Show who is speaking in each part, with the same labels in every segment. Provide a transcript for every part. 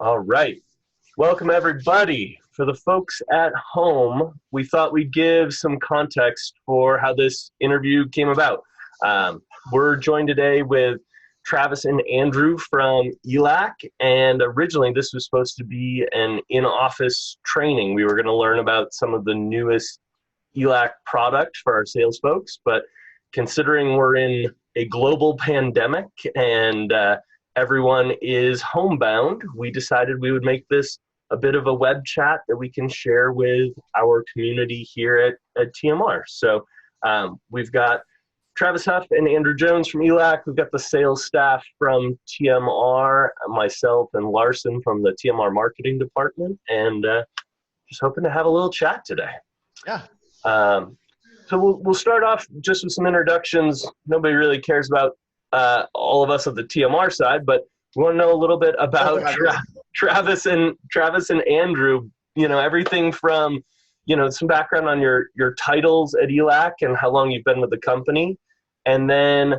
Speaker 1: All right. Welcome, everybody. For the folks at home, we thought we'd give some context for how this interview came about. We're joined today with Travis and Andrew from ELAC, and originally this was supposed to be an in-office training. We were going to learn about some of the newest ELAC product for our sales folks, but considering we're in a global pandemic and everyone is homebound, we decided we would make this a bit of a web chat that we can share with our community here at TMR. So we've got Travis Huff and Andrew Jones from ELAC. We've got the sales staff from TMR, myself and Larson from the TMR marketing department, and just hoping to have a little chat today.
Speaker 2: Yeah.
Speaker 1: So we'll start off just with some introductions. Nobody really cares about all of us of the TMR side, but we want to know a little bit about Travis and Andrew. You know, everything from, you know, some background on your titles at ELAC and how long you've been with the company, and then,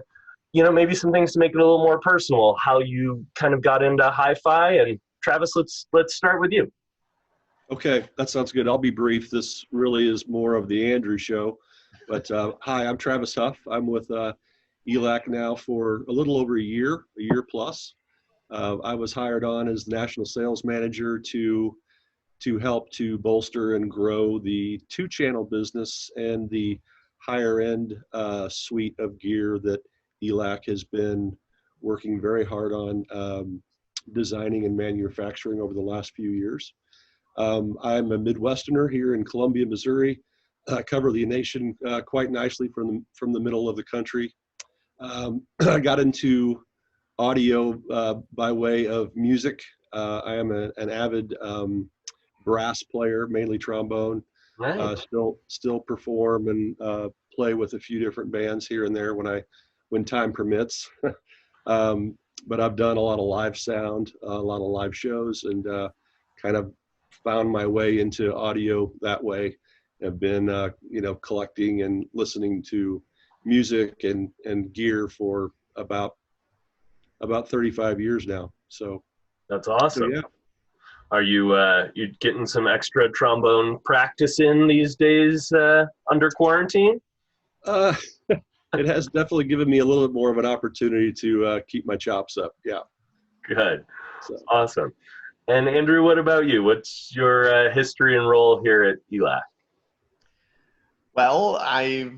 Speaker 1: you know, maybe some things to make it a little more personal, how you kind of got into hi-fi. And Travis, let's start with you.
Speaker 3: Okay, that sounds good. I'll be brief. This really is more of the Andrew show. But hi, I'm Travis Huff. I'm with ELAC now for a little over a year plus. I was hired on as national sales manager to help to bolster and grow the two-channel business and the higher end suite of gear that ELAC has been working very hard on designing and manufacturing over the last few years. I'm a Midwesterner here in Columbia, Missouri. I cover the nation quite nicely from the middle of the country. I got into audio by way of music. I am an avid brass player, mainly trombone.
Speaker 1: Nice.
Speaker 3: Still perform and play with a few different bands here and there when time permits. But I've done a lot of live sound, a lot of live shows, and kind of found my way into audio that way. I've been, collecting and listening to music and gear for about 35 years now. So
Speaker 1: that's awesome.
Speaker 3: So, yeah.
Speaker 1: Are you getting some extra trombone practice in these days under quarantine?
Speaker 3: It has definitely given me a little bit more of an opportunity to keep my chops up. Yeah.
Speaker 1: Good. So. Awesome. And Andrew, what about you? What's your history and role here at ELAC?
Speaker 2: Well, I've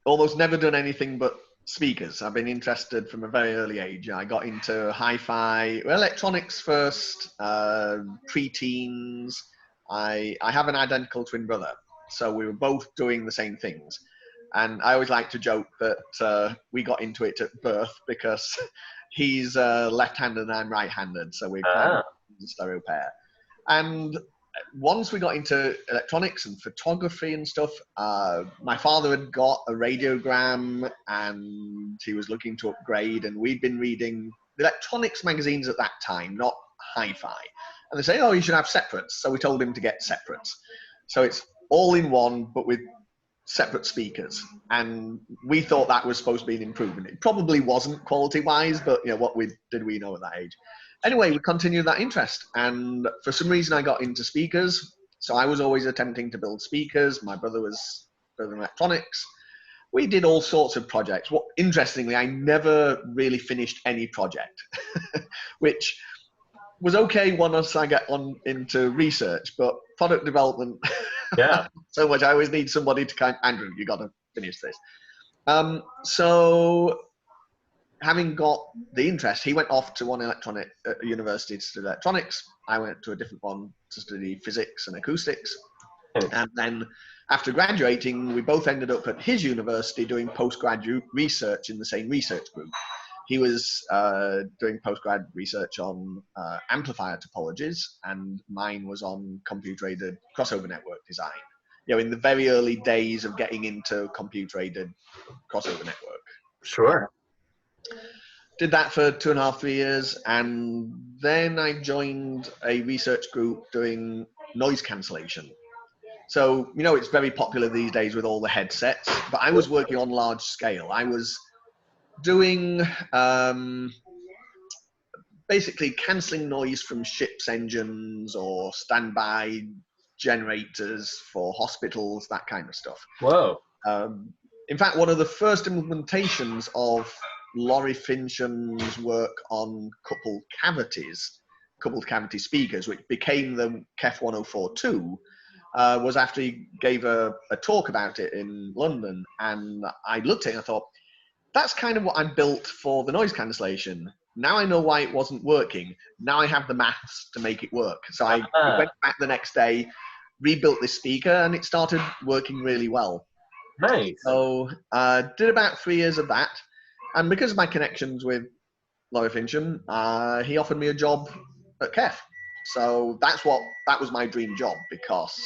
Speaker 2: almost never done anything but speakers. I've been interested from a very early age. I got into hi-fi, electronics first, pre-teens. I have an identical twin brother, so we were both doing the same things. And I always like to joke that we got into it at birth because he's left-handed and I'm right-handed, so we're kind of a stereo pair. And once we got into electronics and photography and stuff, my father had got a radiogram and he was looking to upgrade, and we'd been reading the electronics magazines at that time, not hi-fi. And they say, oh, you should have separates. So we told him to get separates. So it's all in one, but with separate speakers. And we thought that was supposed to be an improvement. It probably wasn't quality-wise, but you know, what did we know at that age? Anyway, we continued that interest, and for some reason I got into speakers. So I was always attempting to build speakers. My brother was building electronics. We did all sorts of projects. Interestingly, I never really finished any project, which was okay once I get on into research, but product development,
Speaker 1: yeah,
Speaker 2: so much. I always need somebody to Andrew, you got to finish this. So having got the interest, he went off to one electronic university to study electronics. I went to a different one to study physics and acoustics. And then after graduating, we both ended up at his university doing postgraduate research in the same research group. He was doing postgrad research on amplifier topologies, and mine was on computer-aided crossover network design. You know, in the very early days of getting into computer-aided crossover network.
Speaker 1: Sure.
Speaker 2: Did that for 2.5, 3 years, and then I joined a research group doing noise cancellation. So, you know, it's very popular these days with all the headsets, but I was working on large scale. I was doing basically cancelling noise from ships' engines or standby generators for hospitals, that kind of stuff.
Speaker 1: Whoa.
Speaker 2: In fact, one of the first implementations of Laurie Fincham's work on coupled cavity speakers, which became the KEF 1042, was after he gave a talk about it in London. And I looked at it and I thought, that's kind of what I built for the noise cancellation. Now I know why it wasn't working. Now I have the maths to make it work. So I went back the next day, rebuilt this speaker, and it started working really well.
Speaker 1: Nice.
Speaker 2: So did about 3 years of that. And because of my connections with Laurie Fincham, he offered me a job at KEF. So that was my dream job, because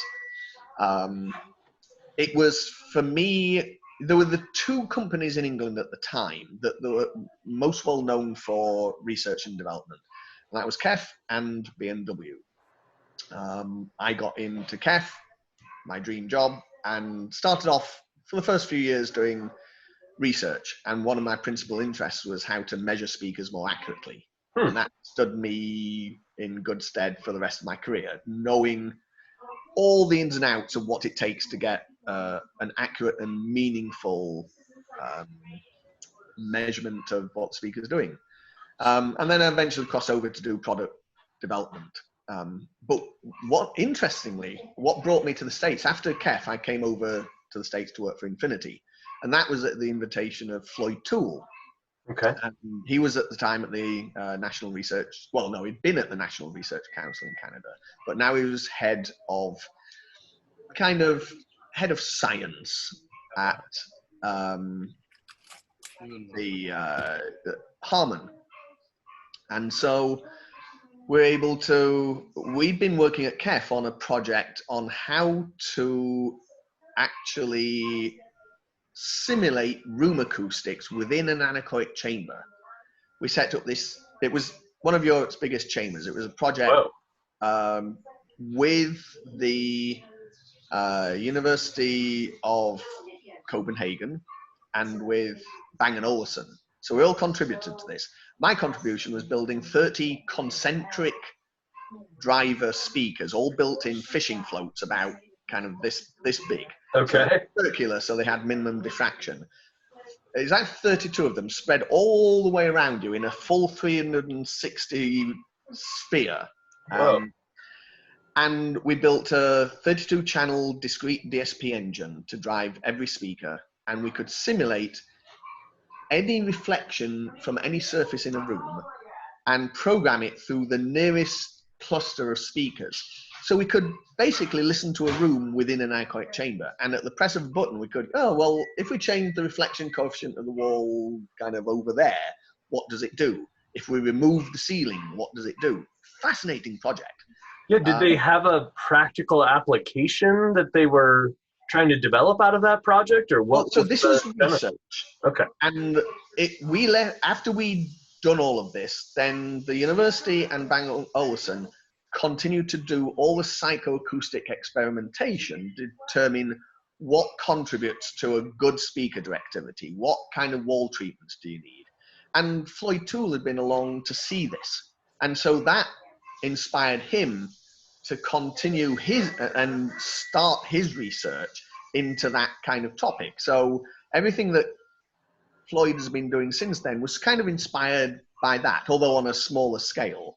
Speaker 2: it was, for me, there were the two companies in England at the time that were most well known for research and development. And that was KEF and BMW. I got into KEF, my dream job, and started off for the first few years doing research. And one of my principal interests was how to measure speakers more accurately. And that stood me in good stead for the rest of my career, knowing all the ins and outs of what it takes to get an accurate and meaningful measurement of what the speaker is doing. And then I eventually crossed over to do product development. But interestingly, what brought me to the States, after KEF, I came over to the States to work for Infinity. And that was at the invitation of Floyd Toole.
Speaker 1: Okay.
Speaker 2: And he was at the time at the National Research, well, no, he'd been at the National Research Council in Canada, but now he was head of science at the Harman. And so we've been working at KEF on a project on how to actually simulate room acoustics within an anechoic chamber. We set up this, it was one of Europe's biggest chambers. It was a project with the University of Copenhagen and with Bang & Olufsen. So we all contributed to this. My contribution was building 30 concentric driver speakers, all built in fishing floats about kind of this big.
Speaker 1: Okay.
Speaker 2: So circular, so they had minimum diffraction. There's like 32 of them spread all the way around you in a full 360 sphere. And we built a 32-channel discrete DSP engine to drive every speaker, and we could simulate any reflection from any surface in a room and program it through the nearest cluster of speakers. So we could basically listen to a room within an anechoic chamber, and at the press of a button we could, if we change the reflection coefficient of the wall kind of over there, what does it do? If we remove the ceiling, what does it do? Fascinating project.
Speaker 1: Yeah, did they have a practical application that they were trying to develop out of that project, or what?
Speaker 2: So this was research.
Speaker 1: Okay.
Speaker 2: And after we'd done all of this, then the university and Bang & Olufsen continued to do all the psychoacoustic experimentation to determine what contributes to a good speaker directivity, what kind of wall treatments do you need. And Floyd Toole had been along to see this. And so that inspired him to continue and start his research into that kind of topic. So everything that Floyd has been doing since then was kind of inspired by that, although on a smaller scale.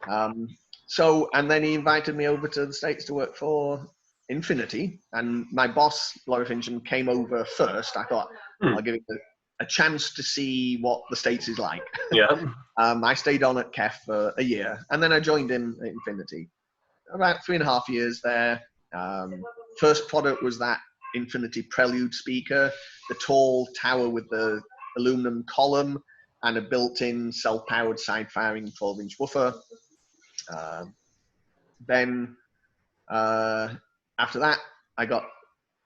Speaker 2: And then he invited me over to the States to work for Infinity, and my boss, Laurie Fincham, came over first. I thought, I'll give it a chance to see what the States is like.
Speaker 1: Yeah.
Speaker 2: I stayed on at KEF for a year, and then I joined him at Infinity. About 3.5 years there. First product was that Infinity Prelude speaker, the tall tower with the aluminum column and a built-in self-powered side-firing 12-inch woofer. Then after that, I got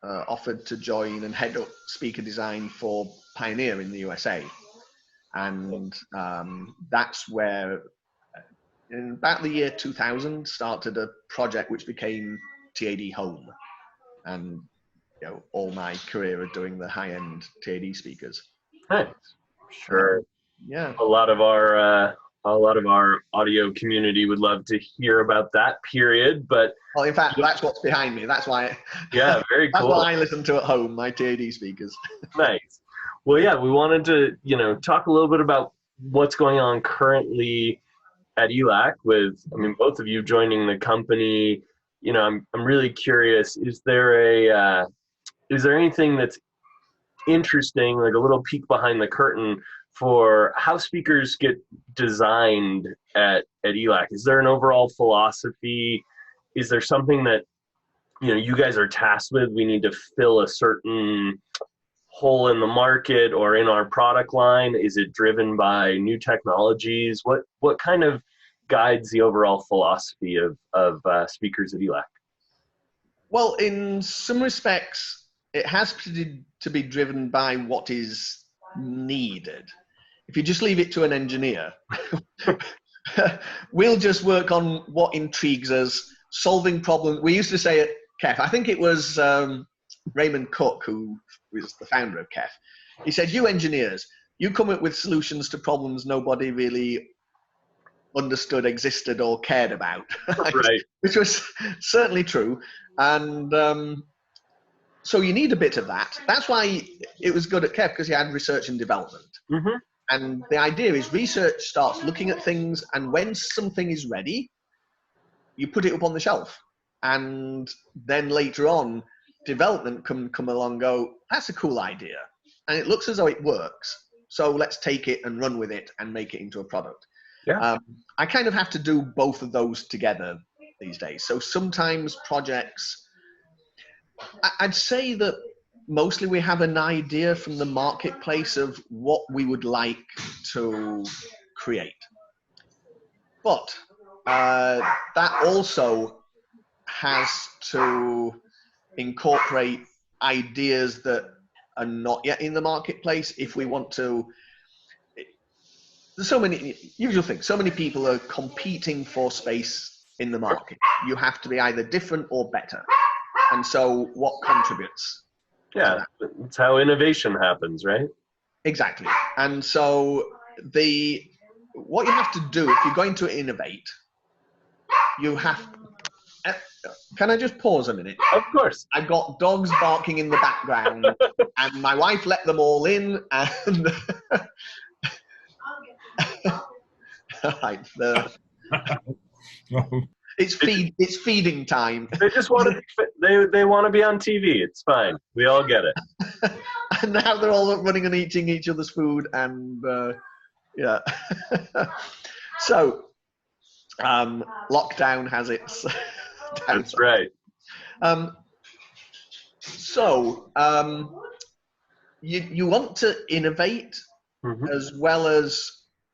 Speaker 2: offered to join and head up speaker design for Pioneer in the USA. And that's where, in about the year 2000, started a project which became TAD Home. And all my career of doing the high-end TAD speakers.
Speaker 1: Nice. Sure.
Speaker 2: Yeah.
Speaker 1: A lot of our a lot of our audio community would love to hear about that period. But
Speaker 2: well, in fact, that's what's behind me. That's why.
Speaker 1: Yeah, very
Speaker 2: that's
Speaker 1: cool.
Speaker 2: what I listen to at home. My TAD speakers.
Speaker 1: Nice. Well, yeah, we wanted to, talk a little bit about what's going on currently at ELAC with, both of you joining the company. I'm really curious. Is there anything that's interesting, like a little peek behind the curtain for how speakers get designed at ELAC? Is there an overall philosophy? Is there something that, you guys are tasked with? We need to fill a certain hole in the market or in our product line? Is it driven by new technologies? What kind of guides the overall philosophy of speakers at ELAC?
Speaker 2: Well, in some respects, it has to be driven by what is needed. If you just leave it to an engineer, we'll just work on what intrigues us, solving problems. We used to say at KEF, I think it was Raymond Cook, who was the founder of KEF. He said, you engineers, you come up with solutions to problems nobody really understood, existed, or cared about.
Speaker 1: Right.
Speaker 2: Which was certainly true. And so you need a bit of that. That's why it was good at KEF, because you had research and development.
Speaker 1: Mm-hmm.
Speaker 2: And the idea is research starts looking at things, and when something is ready, you put it up on the shelf. And then later on, development can come along and go, that's a cool idea. And it looks as though it works. So let's take it and run with it and make it into a product.
Speaker 1: Yeah.
Speaker 2: I kind of have to do both of those together these days. So sometimes projects, I'd say that mostly we have an idea from the marketplace of what we would like to create. But that also has to incorporate ideas that are not yet in the marketplace if we want to. There's so many usual things. So many people are competing for space in the market. You have to be either different or better. And so what contributes?
Speaker 1: Yeah, it's how innovation happens, right?
Speaker 2: Exactly. And so what you have to do if you're going to innovate, you have. Can I just pause a minute?
Speaker 1: Of course.
Speaker 2: I've got dogs barking in the background, and my wife let them all in, and right, it's feeding time.
Speaker 1: They just want to. They want to be on TV. It's fine. We all get it.
Speaker 2: And now they're all running and eating each other's food, and yeah. So lockdown has its.
Speaker 1: That's right.
Speaker 2: So you want to innovate as well as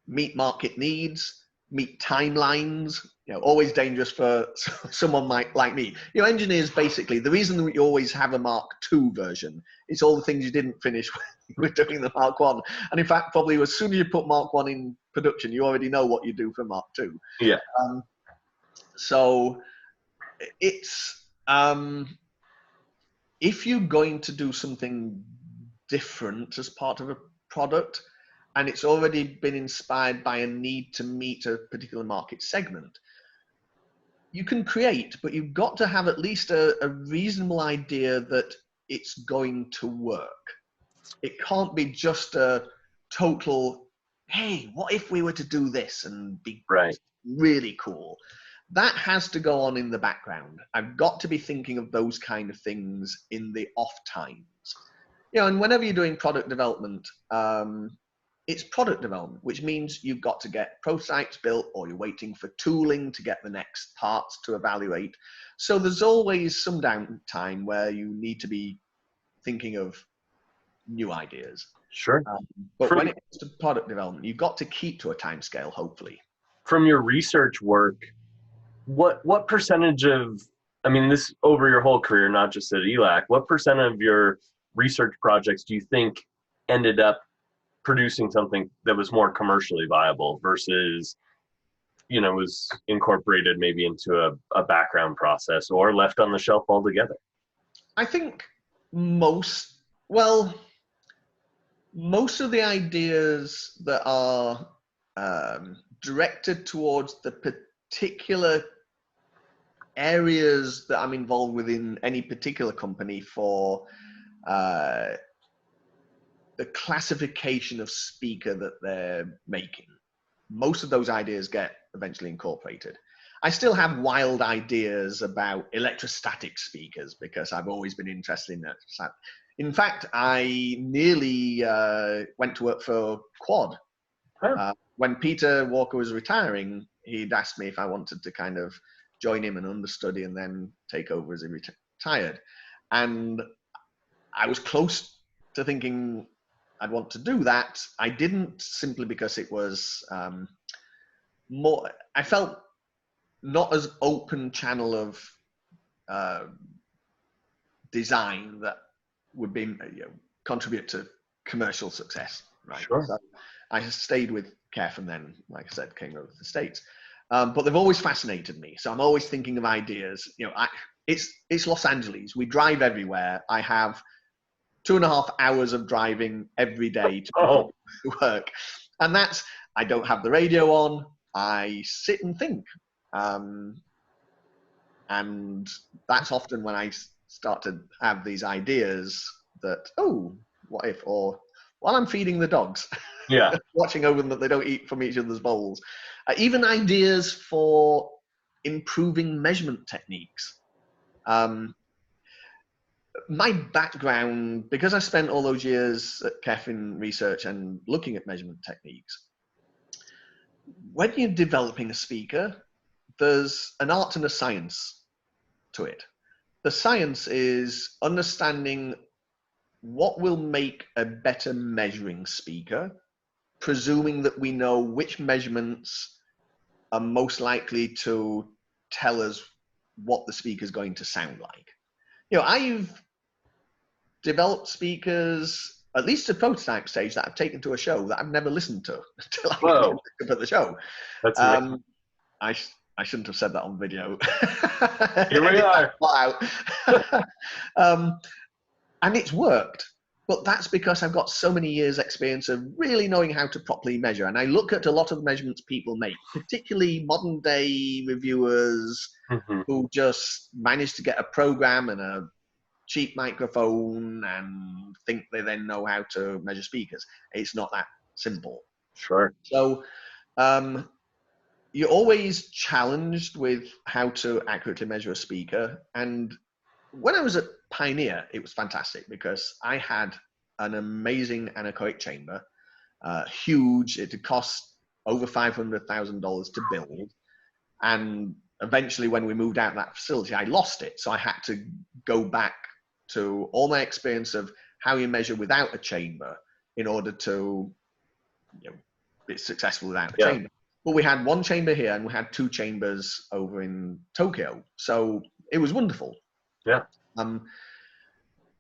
Speaker 2: meet market needs, meet timelines. Always dangerous for someone like me. Engineers, basically, the reason that you always have a Mark II version is all the things you didn't finish with doing the Mark I. And in fact, probably as soon as you put Mark I in production, you already know what you do for Mark II.
Speaker 1: Yeah.
Speaker 2: So it's if you're going to do something different as part of a product, and it's already been inspired by a need to meet a particular market segment, you can create, but you've got to have at least a reasonable idea that it's going to work. It can't be just a total, hey, what if we were to do this and be really cool? That has to go on in the background. I've got to be thinking of those kind of things in the off times. And whenever you're doing product development, it's product development, which means you've got to get prototypes built, or you're waiting for tooling to get the next parts to evaluate. So there's always some downtime where you need to be thinking of new ideas.
Speaker 1: Sure.
Speaker 2: But when it comes to product development, you've got to keep to a time scale, hopefully.
Speaker 1: From your research work, what percentage of, this over your whole career, not just at ELAC, what percent of your research projects do you think ended up producing something that was more commercially viable versus, was incorporated maybe into a background process or left on the shelf altogether?
Speaker 2: I think most of the ideas that are directed towards the particular areas that I'm involved with in any particular company for the classification of speaker that they're making. Most of those ideas get eventually incorporated. I still have wild ideas about electrostatic speakers because I've always been interested in that. In fact, I nearly went to work for Quad. When Peter Walker was retiring, he'd asked me if I wanted to kind of join him and understudy and then take over as he retired. And I was close to thinking I'd want to do that. I didn't, simply because it was more, I felt not as open channel of design that would be contribute to commercial success, right?
Speaker 1: Sure.
Speaker 2: So I stayed with Kef and then, like I said, came over to the States. But they've always fascinated me. So I'm always thinking of ideas. It's Los Angeles. We drive everywhere. I have 2.5 hours of driving every day to work. And that's, I don't have the radio on. I sit and think. And that's often when I start to have these ideas that, oh, what if, or while I'm feeding the dogs, watching over them that they don't eat from each other's bowls. Even ideas for improving measurement techniques. My background, because I spent all those years at Kef in research and looking at measurement techniques, when you're developing a speaker, there's an art and a science to it. The science is understanding what will make a better measuring speaker, presuming that we know which measurements are most likely to tell us what the speaker is going to sound like. I've developed speakers, at least at prototype stage, that I've taken to a show that I've never listened to until I picked up at the show.
Speaker 1: That's
Speaker 2: I shouldn't have said that on video.
Speaker 1: Here we are.
Speaker 2: And it's worked. But that's because I've got so many years experience of really knowing how to properly measure. And I look at a lot of the measurements people make, particularly modern day reviewers who just manage to get a program and a cheap microphone and think they then know how to measure speakers. It's not that simple.
Speaker 1: Sure.
Speaker 2: So you're always challenged with how to accurately measure a speaker. And when I was at Pioneer, it was fantastic because I had an amazing anechoic chamber, huge. It had cost over $500,000 to build. And eventually when we moved out of that facility, I lost it. So I had to go back to all my experience of how you measure without a chamber in order to be successful without a chamber. But we had one chamber here and we had 2 chambers over in Tokyo. So it was wonderful.
Speaker 1: Yeah.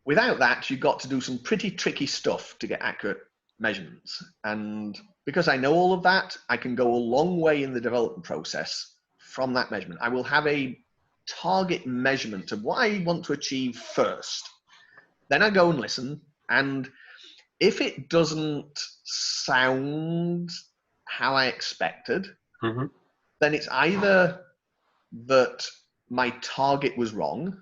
Speaker 2: Without that, you've got to do some pretty tricky stuff to get accurate measurements. And because I know all of that, I can go a long way in the development process from that measurement. I will have a target measurement of what I want to achieve first. Then I go and listen. And if it doesn't sound how I expected, then it's either that my target was wrong,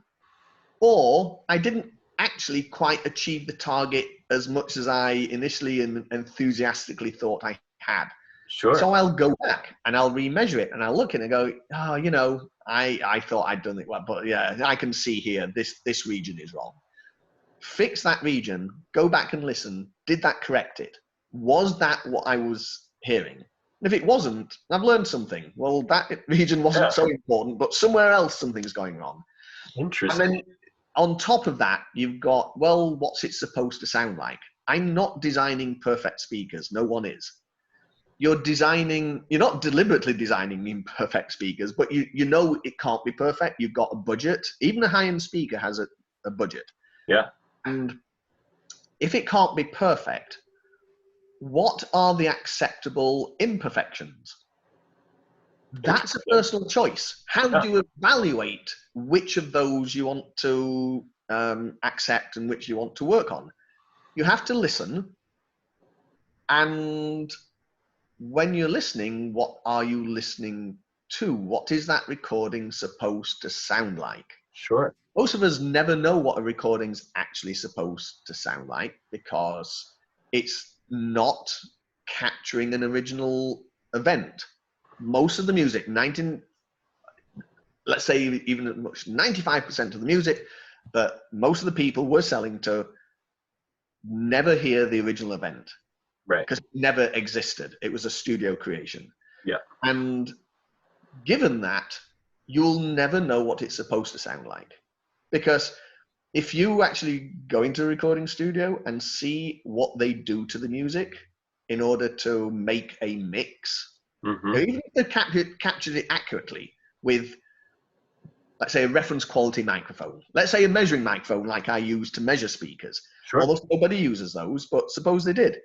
Speaker 2: or I didn't actually quite achieve the target as much as I initially and enthusiastically thought I had.
Speaker 1: Sure.
Speaker 2: So I'll go back and I'll remeasure it and I'll look at it and go, oh, I thought I'd done it well, but yeah, I can see here, this region is wrong. Fix that region, go back and listen. Did that correct it? Was that what I was hearing? And if it wasn't, I've learned something. Well, that region wasn't so important, but somewhere else something's going wrong.
Speaker 1: Interesting.
Speaker 2: And then on top of that, you've got, well, what's it supposed to sound like? I'm not designing perfect speakers. No one is. You're not deliberately designing imperfect speakers, but you know it can't be perfect. You've got a budget. Even a high-end speaker has a budget.
Speaker 1: Yeah.
Speaker 2: And if it can't be perfect, what are the acceptable imperfections? That's a personal choice. How do you evaluate which of those you want to accept and which you want to work on? You have to listen and when you're listening, what are you listening to? What is that recording supposed to sound like?
Speaker 1: Sure.
Speaker 2: Most of us never know what a recording's actually supposed to sound like because it's not capturing an original event. Most of the music, let's say even as much 95% of the music that most of the people we're selling to never hear the original event.
Speaker 1: Right.
Speaker 2: Because it never existed. It was a studio creation.
Speaker 1: Yeah.
Speaker 2: And given that, you'll never know what it's supposed to sound like. Because if you actually go into a recording studio and see what they do to the music in order to make a mix, even if they captured it accurately with, let's say, a reference quality microphone, let's say a measuring microphone like I use to measure speakers.
Speaker 1: Sure.
Speaker 2: Almost nobody uses those, but suppose they did.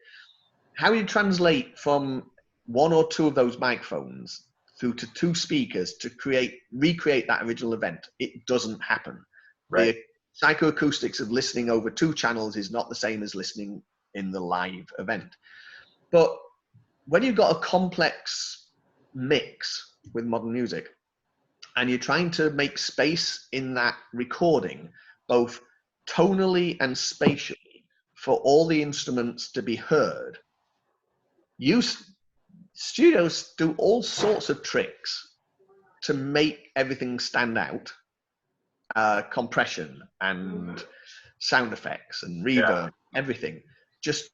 Speaker 2: How you translate from one or two of those microphones through to two speakers to recreate that original event, it doesn't happen.
Speaker 1: Right.
Speaker 2: The psychoacoustics of listening over two channels is not the same as listening in the live event. But when you've got a complex mix with modern music and you're trying to make space in that recording, both tonally and spatially, for all the instruments to be heard, studios do all sorts of tricks to make everything stand out. Compression and sound effects and reverb, everything, just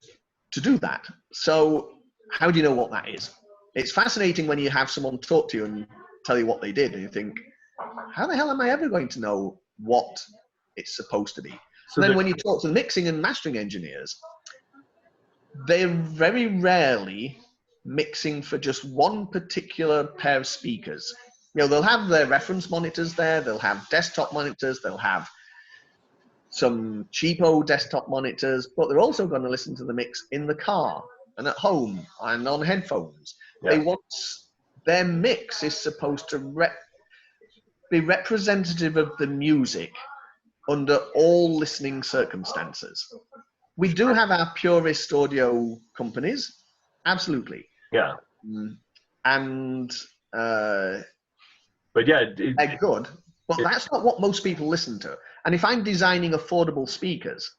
Speaker 2: to do that. So how do you know what that is? It's fascinating when you have someone talk to you and tell you what they did and you think, how the hell am I ever going to know what it's supposed to be? So then when you talk to the mixing and mastering engineers, they're very rarely mixing for just one particular pair of speakers. They'll have their reference monitors there, they'll have desktop monitors, they'll have some cheapo desktop monitors, but they're also going to listen to the mix in the car and at home and on headphones. Yeah. Their mix is supposed to be representative of the music under all listening circumstances. We do have our purist audio companies, absolutely.
Speaker 1: Yeah.
Speaker 2: And
Speaker 1: but yeah,
Speaker 2: they're good, but that's not what most people listen to. And if I'm designing affordable speakers,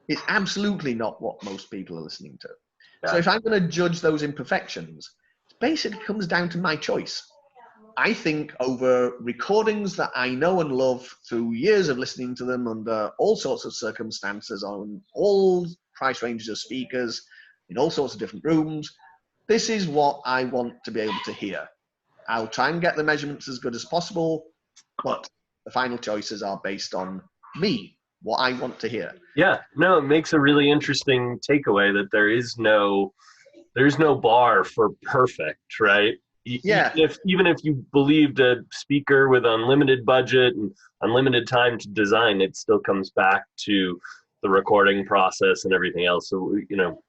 Speaker 2: it's absolutely not what most people are listening to. Yeah. So if I'm going to judge those imperfections, it basically comes down to my choice. I think over recordings that I know and love through years of listening to them under all sorts of circumstances, on all price ranges of speakers, in all sorts of different rooms, this is what I want to be able to hear. I'll try and get the measurements as good as possible, but the final choices are based on me, what I want to hear.
Speaker 1: Yeah, no, it makes a really interesting takeaway that there's no bar for perfect, right?
Speaker 2: Yeah.
Speaker 1: Even if you believed a speaker with unlimited budget and unlimited time to design, it still comes back to the recording process and everything else. So,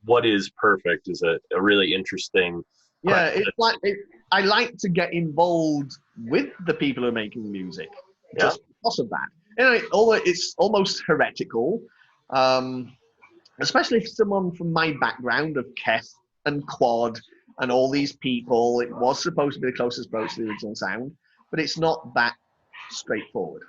Speaker 1: what is perfect is a really interesting question.
Speaker 2: Yeah, I like to get involved with the people who are making music, just because of that. Although it's almost heretical, especially for someone from my background of Keth and Quad and all these people. It was supposed to be the closest approach to the original sound, but it's not that straightforward.